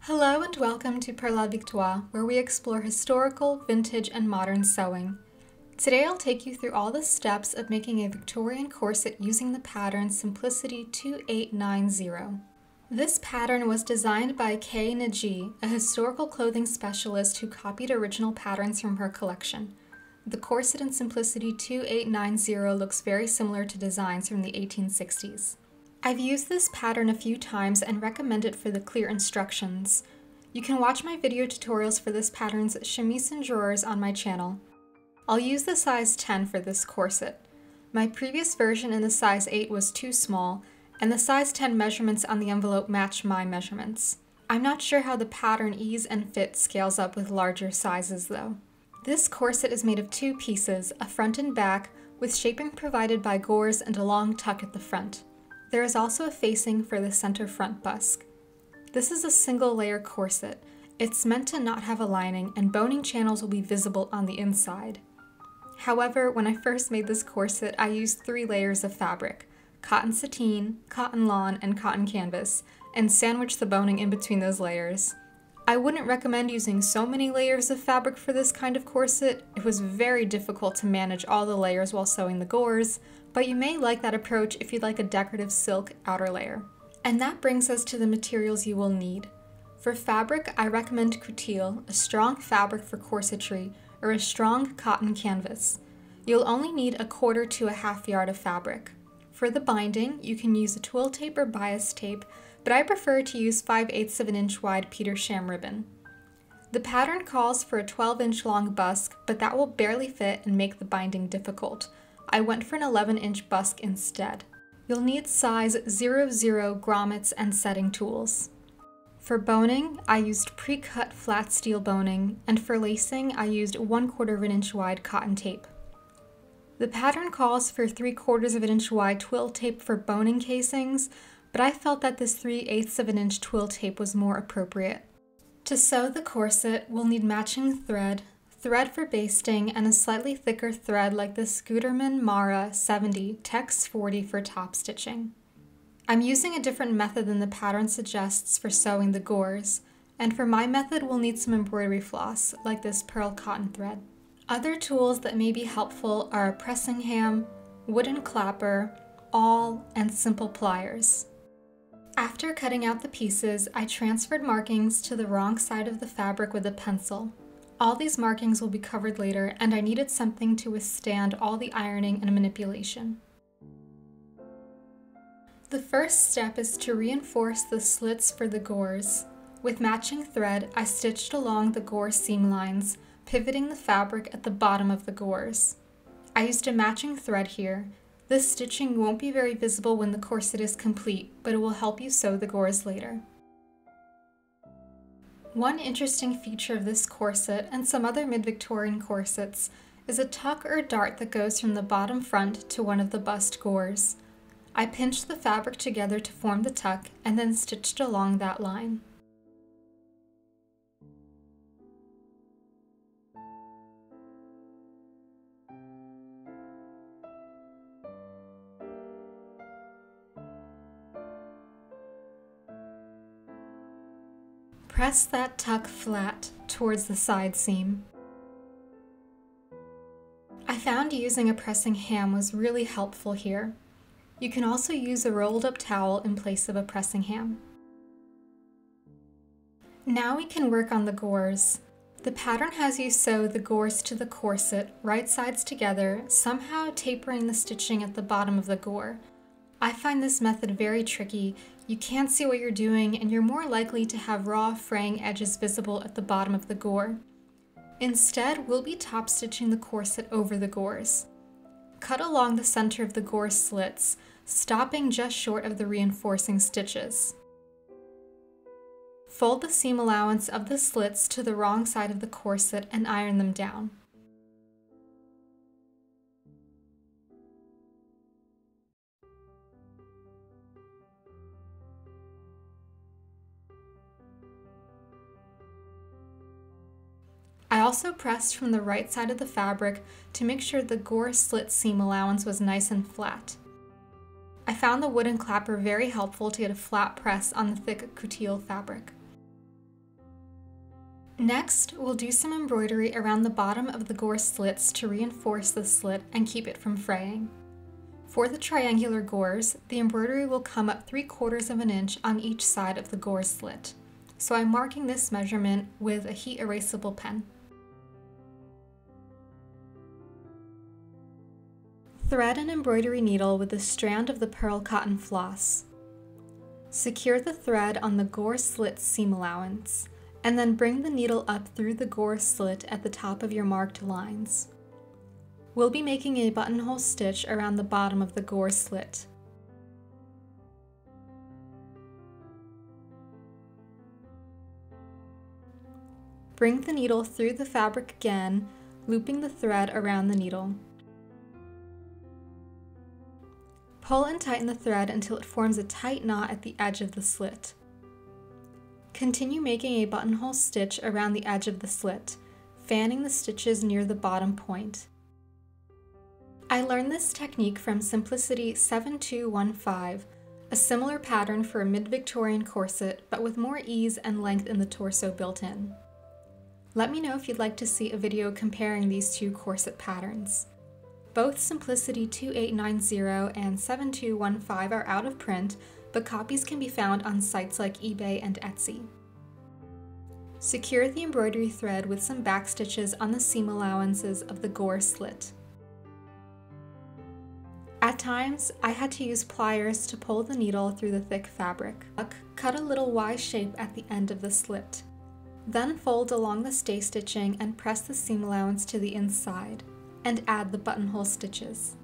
Hello and welcome to Per la Victoire, where we explore historical, vintage, and modern sewing. Today I'll take you through all the steps of making a Victorian corset using the pattern Simplicity 2890. This pattern was designed by Kay Naji, a historical clothing specialist who copied original patterns from her collection. The corset in Simplicity 2890 looks very similar to designs from the 1860s. I've used this pattern a few times and recommend it for the clear instructions. You can watch my video tutorials for this pattern's chemise and drawers on my channel. I'll use the size 10 for this corset. My previous version in the size 8 was too small, and the size 10 measurements on the envelope match my measurements. I'm not sure how the pattern ease and fit scales up with larger sizes though. This corset is made of two pieces, a front and back, with shaping provided by gores and a long tuck at the front. There is also a facing for the center front busk. This is a single layer corset. It's meant to not have a lining, and boning channels will be visible on the inside. However, when I first made this corset, I used 3 layers of fabric: cotton sateen, cotton lawn, and cotton canvas, and sandwiched the boning in between those layers. I wouldn't recommend using so many layers of fabric for this kind of corset. It was very difficult to manage all the layers while sewing the gores, but you may like that approach if you'd like a decorative silk outer layer. And that brings us to the materials you will need. For fabric, I recommend coutil, a strong fabric for corsetry, or a strong cotton canvas. You'll only need 1/4 to 1/2 yard of fabric. For the binding, you can use a twill tape or bias tape, but I prefer to use 5/8 of an inch wide Petersham ribbon. The pattern calls for a 12-inch long busk, but that will barely fit and make the binding difficult. I went for an 11-inch busk instead. You'll need size 00 grommets and setting tools. For boning, I used pre-cut flat steel boning, and for lacing, I used 1/4 of an inch wide cotton tape. The pattern calls for 3/4 of an inch wide twill tape for boning casings, but I felt that this 3/8 of an inch twill tape was more appropriate. To sew the corset, we'll need matching thread for basting, and a slightly thicker thread like the Scooterman Mara 70 Tex 40 for top stitching. I'm using a different method than the pattern suggests for sewing the gores, and for my method we'll need some embroidery floss, like this pearl cotton thread. Other tools that may be helpful are a pressing ham, wooden clapper, awl, and simple pliers. After cutting out the pieces, I transferred markings to the wrong side of the fabric with a pencil. All these markings will be covered later, and I needed something to withstand all the ironing and manipulation. The first step is to reinforce the slits for the gores. With matching thread, I stitched along the gore seam lines, pivoting the fabric at the bottom of the gores. I used a matching thread here. This stitching won't be very visible when the corset is complete, but it will help you sew the gores later. One interesting feature of this corset, and some other mid-Victorian corsets, is a tuck or dart that goes from the bottom front to one of the bust gores. I pinched the fabric together to form the tuck, and then stitched along that line. Press that tuck flat towards the side seam. I found using a pressing ham was really helpful here. You can also use a rolled up towel in place of a pressing ham. Now we can work on the gores. The pattern has you sew the gores to the corset, right sides together, somehow tapering the stitching at the bottom of the gore. I find this method very tricky. You can't see what you're doing, and you're more likely to have raw, fraying edges visible at the bottom of the gore. Instead, we'll be top stitching the corset over the gores. Cut along the center of the gore slits, stopping just short of the reinforcing stitches. Fold the seam allowance of the slits to the wrong side of the corset and iron them down. I also pressed from the right side of the fabric to make sure the gore slit seam allowance was nice and flat. I found the wooden clapper very helpful to get a flat press on the thick coutil fabric. Next, we'll do some embroidery around the bottom of the gore slits to reinforce the slit and keep it from fraying. For the triangular gores, the embroidery will come up 3/4 of an inch on each side of the gore slit. So I'm marking this measurement with a heat erasable pen. Thread an embroidery needle with a strand of the pearl cotton floss. Secure the thread on the gore slit seam allowance, and then bring the needle up through the gore slit at the top of your marked lines. We'll be making a buttonhole stitch around the bottom of the gore slit. Bring the needle through the fabric again, looping the thread around the needle. Pull and tighten the thread until it forms a tight knot at the edge of the slit. Continue making a buttonhole stitch around the edge of the slit, fanning the stitches near the bottom point. I learned this technique from Simplicity 7215, a similar pattern for a mid-Victorian corset but with more ease and length in the torso built in. Let me know if you'd like to see a video comparing these two corset patterns. Both Simplicity 2890 and 7215 are out of print, but copies can be found on sites like eBay and Etsy. Secure the embroidery thread with some back stitches on the seam allowances of the gore slit. At times, I had to use pliers to pull the needle through the thick fabric. Cut a little Y shape at the end of the slit. Then fold along the stay stitching and press the seam allowance to the inside, and add the buttonhole stitches.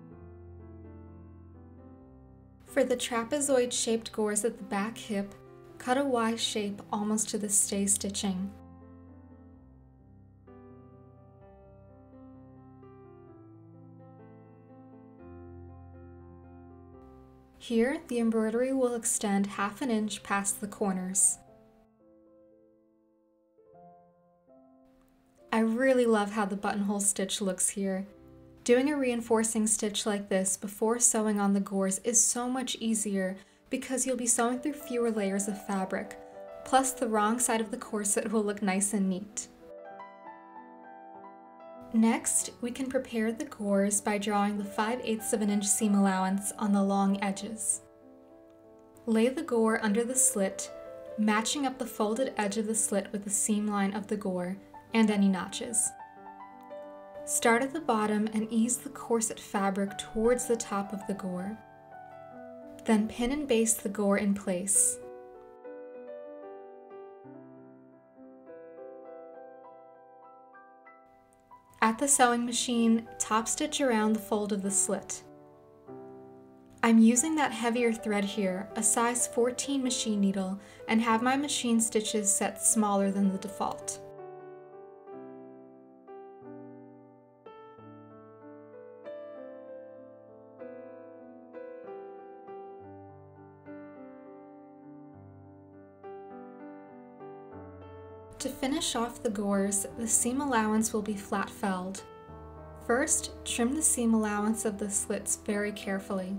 For the trapezoid-shaped gores at the back hip, cut a Y shape almost to the stay stitching. Here, the embroidery will extend 1/2 inch past the corners. I really love how the buttonhole stitch looks here. Doing a reinforcing stitch like this before sewing on the gores is so much easier because you'll be sewing through fewer layers of fabric, plus the wrong side of the corset will look nice and neat. Next, we can prepare the gores by drawing the 5/8 of an inch seam allowance on the long edges. Lay the gore under the slit, matching up the folded edge of the slit with the seam line of the gore and any notches. Start at the bottom and ease the corset fabric towards the top of the gore. Then pin and baste the gore in place. At the sewing machine, top stitch around the fold of the slit. I'm using that heavier thread here, a size 14 machine needle, and have my machine stitches set smaller than the default. To finish off the gores, the seam allowance will be flat felled. First, trim the seam allowance of the slits very carefully.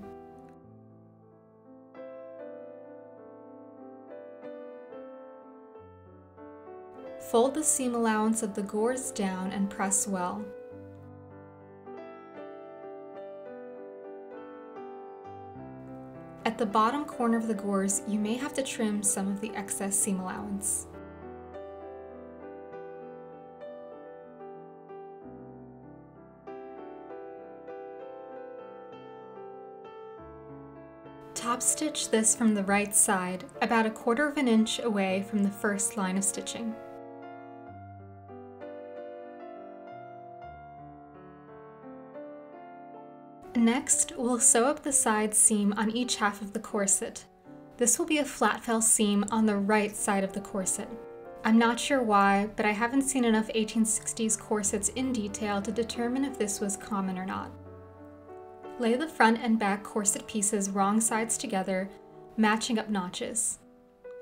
Fold the seam allowance of the gores down and press well. At the bottom corner of the gores, you may have to trim some of the excess seam allowance. Top stitch this from the right side, about 1/4 of an inch away from the first line of stitching. Next, we'll sew up the side seam on each half of the corset. This will be a flat fell seam on the right side of the corset. I'm not sure why, but I haven't seen enough 1860s corsets in detail to determine if this was common or not. Lay the front and back corset pieces wrong sides together, matching up notches.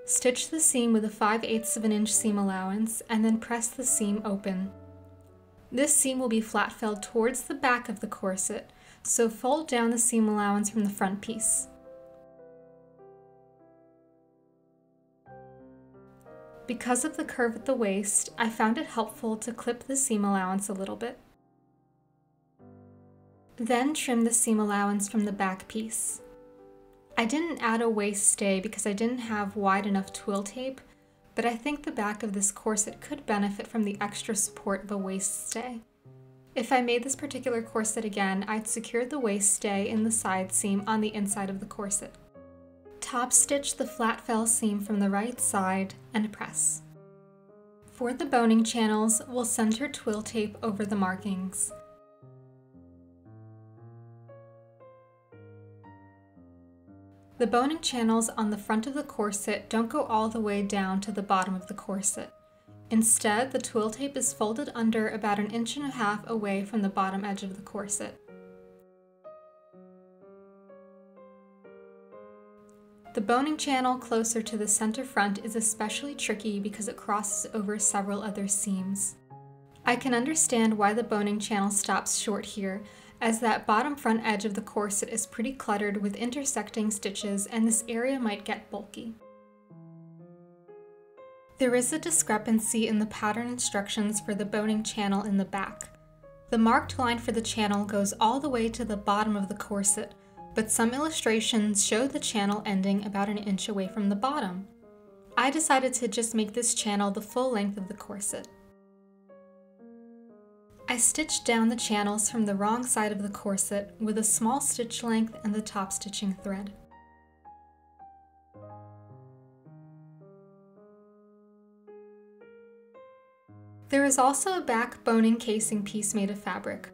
Stitch the seam with a 5/8 of an inch seam allowance and then press the seam open. This seam will be flat felled towards the back of the corset, so fold down the seam allowance from the front piece. Because of the curve at the waist, I found it helpful to clip the seam allowance a little bit. Then trim the seam allowance from the back piece. I didn't add a waist stay because I didn't have wide enough twill tape, but I think the back of this corset could benefit from the extra support of a waist stay. If I made this particular corset again, I'd secure the waist stay in the side seam on the inside of the corset. Top stitch the flat fell seam from the right side and press. For the boning channels, we'll center twill tape over the markings. The boning channels on the front of the corset don't go all the way down to the bottom of the corset. Instead, the twill tape is folded under about 1.5 inches away from the bottom edge of the corset. The boning channel closer to the center front is especially tricky because it crosses over several other seams. I can understand why the boning channel stops short here, as that bottom front edge of the corset is pretty cluttered with intersecting stitches and this area might get bulky. There is a discrepancy in the pattern instructions for the boning channel in the back. The marked line for the channel goes all the way to the bottom of the corset, but some illustrations show the channel ending about 1 inch away from the bottom. I decided to just make this channel the full length of the corset. I stitched down the channels from the wrong side of the corset with a small stitch length and the top stitching thread. There is also a back boning casing piece made of fabric.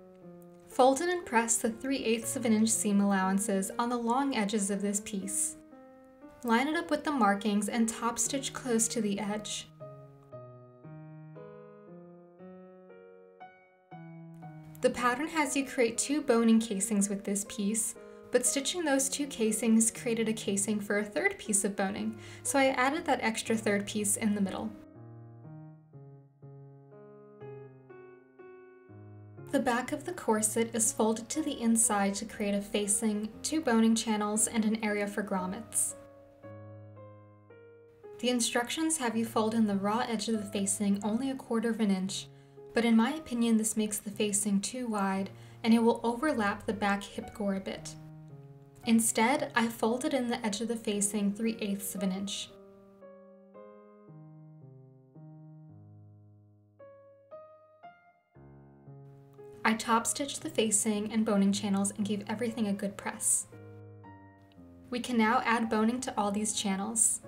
Fold and press the 3/8 inch seam allowances on the long edges of this piece. Line it up with the markings and top stitch close to the edge. The pattern has you create 2 boning casings with this piece, but stitching those 2 casings created a casing for a 3rd piece of boning, so I added that extra 3rd piece in the middle. The back of the corset is folded to the inside to create a facing, 2 boning channels, and an area for grommets. The instructions have you fold in the raw edge of the facing only 1/4 inch, but in my opinion this makes the facing too wide and it will overlap the back hip gore a bit. Instead, I folded in the edge of the facing 3/8 inch. I top stitched the facing and boning channels and gave everything a good press. We can now add boning to all these channels.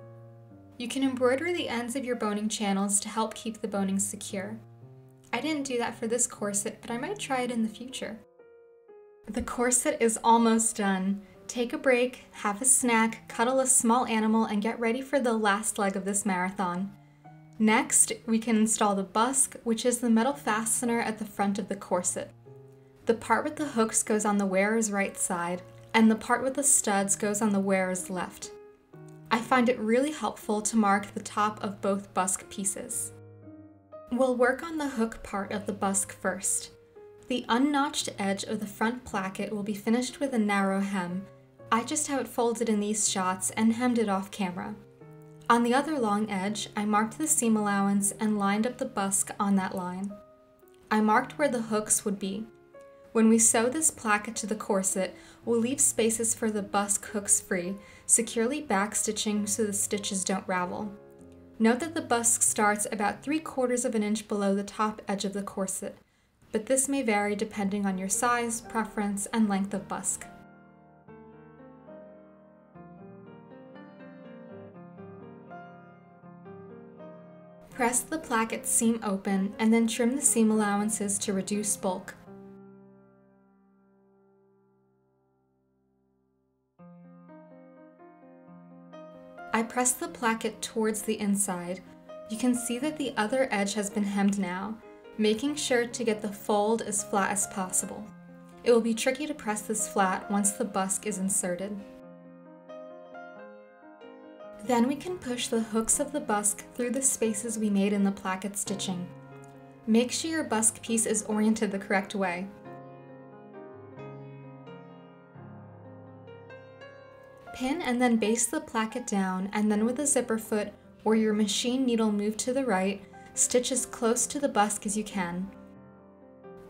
You can embroider the ends of your boning channels to help keep the boning secure. I didn't do that for this corset, but I might try it in the future. The corset is almost done. Take a break, have a snack, cuddle a small animal, and get ready for the last leg of this marathon. Next, we can install the busk, which is the metal fastener at the front of the corset. The part with the hooks goes on the wearer's right side, and the part with the studs goes on the wearer's left. I find it really helpful to mark the top of both busk pieces. We'll work on the hook part of the busk first. The unnotched edge of the front placket will be finished with a narrow hem. I just have it folded in these shots and hemmed it off camera. On the other long edge, I marked the seam allowance and lined up the busk on that line. I marked where the hooks would be. When we sew this placket to the corset, we'll leave spaces for the busk hooks free, securely backstitching so the stitches don't ravel. Note that the busk starts about 3/4 inch below the top edge of the corset, but this may vary depending on your size, preference, and length of busk. Press the placket seam open and then trim the seam allowances to reduce bulk. I press the placket towards the inside. You can see that the other edge has been hemmed now, making sure to get the fold as flat as possible. It will be tricky to press this flat once the busk is inserted. Then we can push the hooks of the busk through the spaces we made in the placket stitching. Make sure your busk piece is oriented the correct way. Pin and then baste the placket down, and then with a zipper foot, or your machine needle moved to the right, stitch as close to the busk as you can.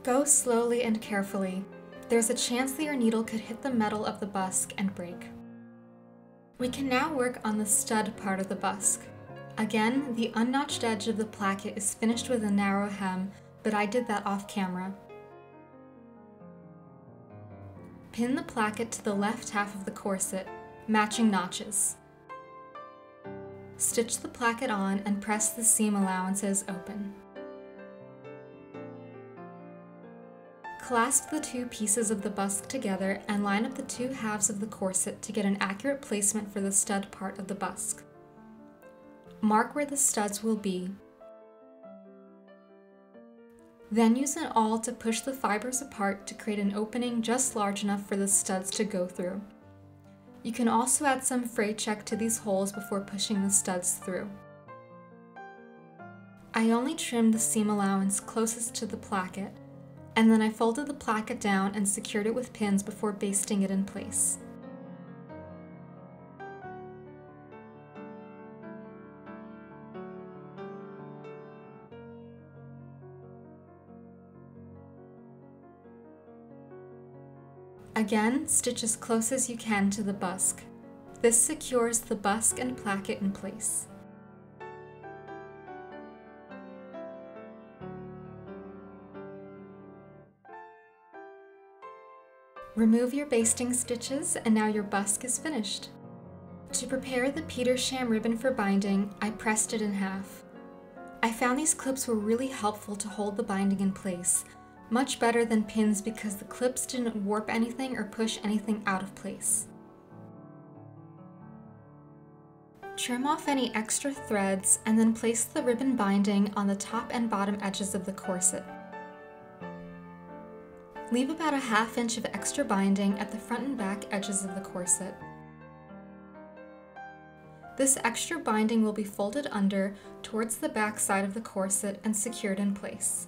Go slowly and carefully. There's a chance that your needle could hit the metal of the busk and break. We can now work on the stud part of the busk. Again, the unnotched edge of the placket is finished with a narrow hem, but I did that off camera. Pin the placket to the left half of the corset, matching notches. Stitch the placket on and press the seam allowances open. Clasp the two pieces of the busk together and line up the two halves of the corset to get an accurate placement for the stud part of the busk. Mark where the studs will be. Then use an awl to push the fibers apart to create an opening just large enough for the studs to go through. You can also add some fray check to these holes before pushing the studs through. I only trimmed the seam allowance closest to the placket, and then I folded the placket down and secured it with pins before basting it in place. Again, stitch as close as you can to the busk. This secures the busk and placket in place. Remove your basting stitches and now your busk is finished. To prepare the Petersham ribbon for binding, I pressed it in half. I found these clips were really helpful to hold the binding in place, much better than pins because the clips didn't warp anything or push anything out of place. Trim off any extra threads and then place the ribbon binding on the top and bottom edges of the corset. Leave about a ½ inch of extra binding at the front and back edges of the corset. This extra binding will be folded under towards the back side of the corset and secured in place.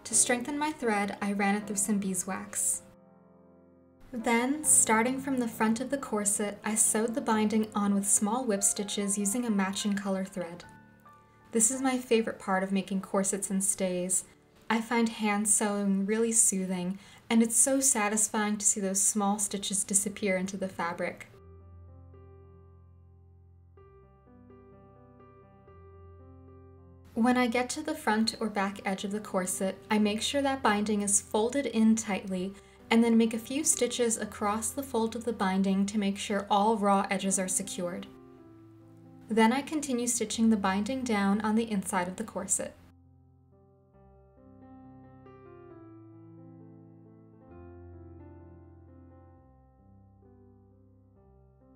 To strengthen my thread, I ran it through some beeswax. Then, starting from the front of the corset, I sewed the binding on with small whip stitches using a matching color thread. This is my favorite part of making corsets and stays. I find hand sewing really soothing, and it's so satisfying to see those small stitches disappear into the fabric. When I get to the front or back edge of the corset, I make sure that binding is folded in tightly and then make a few stitches across the fold of the binding to make sure all raw edges are secured. Then I continue stitching the binding down on the inside of the corset.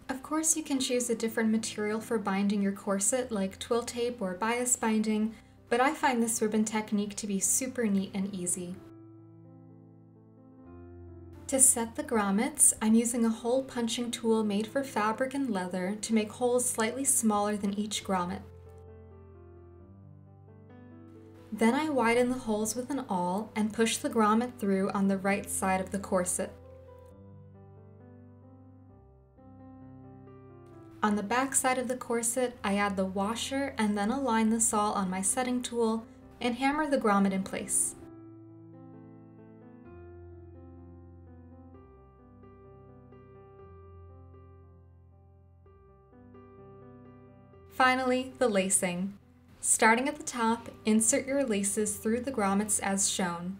Of course, you can choose a different material for binding your corset, like twill tape or bias binding, but I find this ribbon technique to be super neat and easy. To set the grommets, I'm using a hole punching tool made for fabric and leather to make holes slightly smaller than each grommet. Then I widen the holes with an awl and push the grommet through on the right side of the corset. On the back side of the corset, I add the washer and then align the saw on my setting tool and hammer the grommet in place. Finally, the lacing. Starting at the top, insert your laces through the grommets as shown.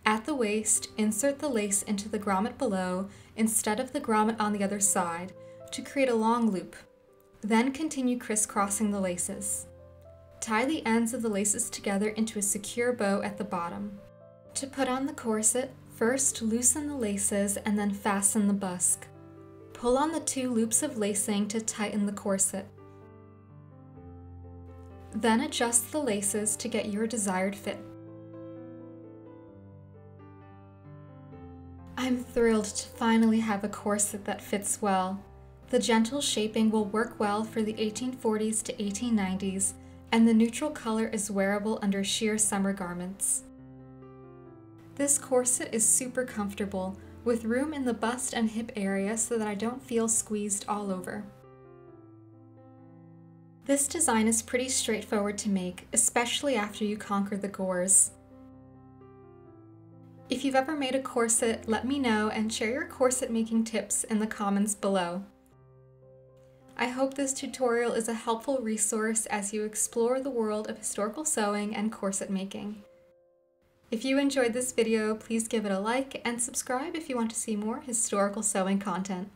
At the waist, insert the lace into the grommet below instead of the grommet on the other side to create a long loop. Then continue crisscrossing the laces. Tie the ends of the laces together into a secure bow at the bottom. To put on the corset, first loosen the laces and then fasten the busk. Pull on the 2 loops of lacing to tighten the corset. Then adjust the laces to get your desired fit. I'm thrilled to finally have a corset that fits well. The gentle shaping will work well for the 1840s to 1890s, and the neutral color is wearable under sheer summer garments. This corset is super comfortable, with room in the bust and hip area so that I don't feel squeezed all over. This design is pretty straightforward to make, especially after you conquer the gores. If you've ever made a corset, let me know and share your corset making tips in the comments below. I hope this tutorial is a helpful resource as you explore the world of historical sewing and corset making. If you enjoyed this video, please give it a like and subscribe if you want to see more historical sewing content.